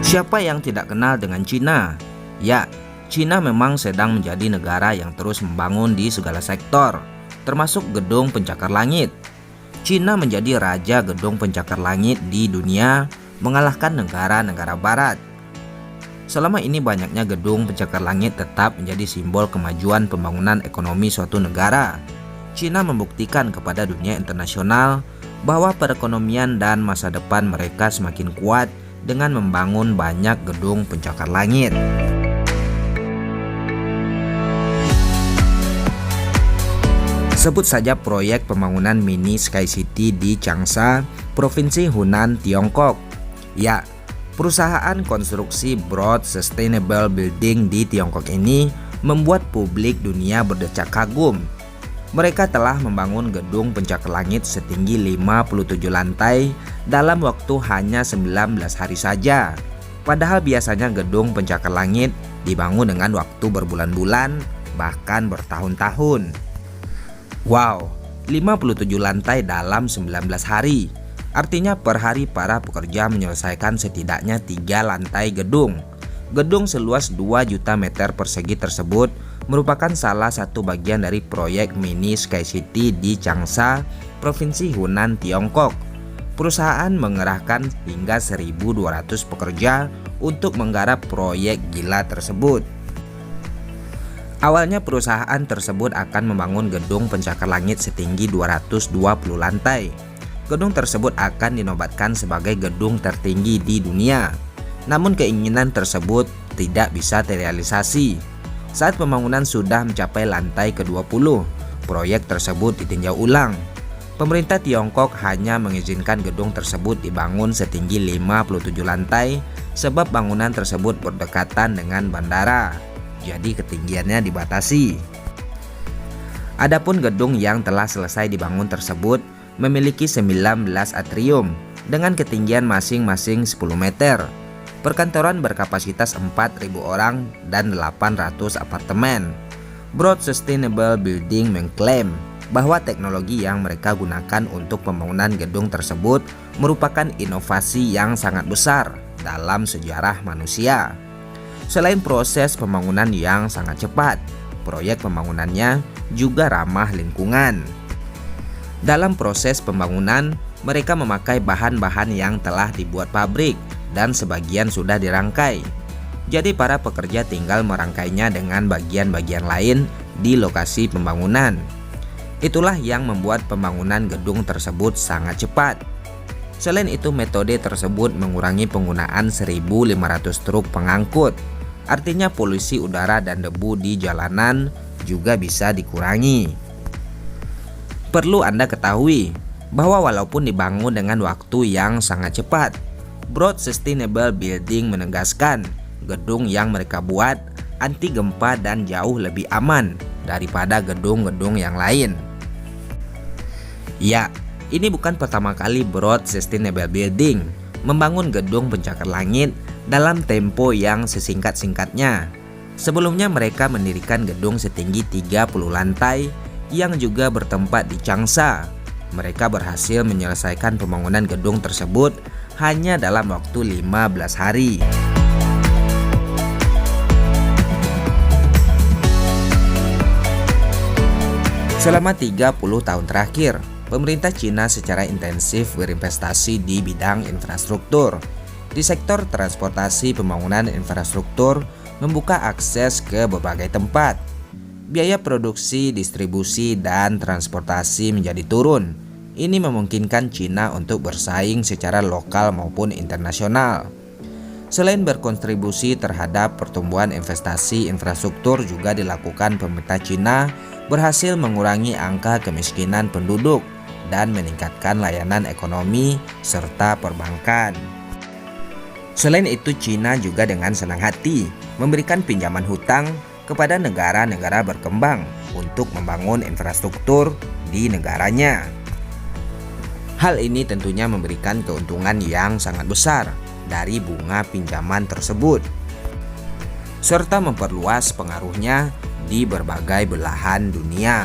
Siapa yang tidak kenal dengan Cina? Ya, Cina memang sedang menjadi negara yang terus membangun di segala sektor, termasuk gedung pencakar langit. Cina menjadi raja gedung pencakar langit di dunia, mengalahkan negara-negara barat. Selama ini banyaknya gedung pencakar langit tetap menjadi simbol kemajuan pembangunan ekonomi suatu negara. Cina membuktikan kepada dunia internasional bahwa perekonomian dan masa depan mereka semakin kuat dengan membangun banyak gedung pencakar langit. Sebut saja proyek pembangunan mini Sky City di Changsha, Provinsi Hunan, Tiongkok. Ya, perusahaan konstruksi Broad Sustainable Building di Tiongkok ini membuat publik dunia berdecak kagum. Mereka telah membangun gedung pencakar langit setinggi 57 lantai dalam waktu hanya 19 hari saja. Padahal biasanya gedung pencakar langit dibangun dengan waktu berbulan-bulan, bahkan bertahun-tahun. Wow, 57 lantai dalam 19 hari. Artinya per hari para pekerja menyelesaikan setidaknya 3 lantai gedung. Gedung seluas 2 juta meter persegi tersebut merupakan salah satu bagian dari proyek mini Sky City di Changsha, Provinsi Hunan, Tiongkok. Perusahaan mengerahkan hingga 1.200 pekerja untuk menggarap proyek gila tersebut. Awalnya perusahaan tersebut akan membangun gedung pencakar langit setinggi 220 lantai. Gedung tersebut akan dinobatkan sebagai gedung tertinggi di dunia. Namun keinginan tersebut tidak bisa terrealisasi. Saat pembangunan sudah mencapai lantai ke-20, proyek tersebut ditinjau ulang. Pemerintah Tiongkok hanya mengizinkan gedung tersebut dibangun setinggi 57 lantai sebab bangunan tersebut berdekatan dengan bandara. Jadi ketinggiannya dibatasi. Adapun gedung yang telah selesai dibangun tersebut memiliki 19 atrium dengan ketinggian masing-masing 10 meter. Perkantoran berkapasitas 4.000 orang dan 800 apartemen. Broad Sustainable Building mengklaim bahwa teknologi yang mereka gunakan untuk pembangunan gedung tersebut merupakan inovasi yang sangat besar dalam sejarah manusia. Selain proses pembangunan yang sangat cepat, proyek pembangunannya juga ramah lingkungan. Dalam proses pembangunan, mereka memakai bahan-bahan yang telah dibuat pabrik dan sebagian sudah dirangkai. Jadi para pekerja tinggal merangkainya dengan bagian-bagian lain di lokasi pembangunan. Itulah yang membuat pembangunan gedung tersebut sangat cepat. Selain itu, metode tersebut mengurangi penggunaan 1.500 truk pengangkut. Artinya polusi udara dan debu di jalanan juga bisa dikurangi. Perlu Anda ketahui bahwa walaupun dibangun dengan waktu yang sangat cepat, Broad Sustainable Building menegaskan gedung yang mereka buat anti gempa dan jauh lebih aman daripada gedung-gedung yang lain. Ya, ini bukan pertama kali Broad Sustainable Building membangun gedung pencakar langit dalam tempo yang sesingkat-singkatnya. Sebelumnya mereka mendirikan gedung setinggi 30 lantai yang juga bertempat di Changsha. Mereka berhasil menyelesaikan pembangunan gedung tersebut hanya dalam waktu 15 hari. Selama 30 tahun terakhir, pemerintah Cina secara intensif berinvestasi di bidang infrastruktur. Di sektor transportasi, pembangunan infrastruktur membuka akses ke berbagai tempat. Biaya produksi, distribusi, dan transportasi menjadi turun. Ini memungkinkan Cina untuk bersaing secara lokal maupun internasional. Selain berkontribusi terhadap pertumbuhan investasi infrastruktur, juga dilakukan pemerintah Cina berhasil mengurangi angka kemiskinan penduduk dan meningkatkan layanan ekonomi serta perbankan. Selain itu, Cina juga dengan senang hati memberikan pinjaman hutang kepada negara-negara berkembang untuk membangun infrastruktur di negaranya. Hal ini tentunya memberikan keuntungan yang sangat besar dari bunga pinjaman tersebut, serta memperluas pengaruhnya di berbagai belahan dunia.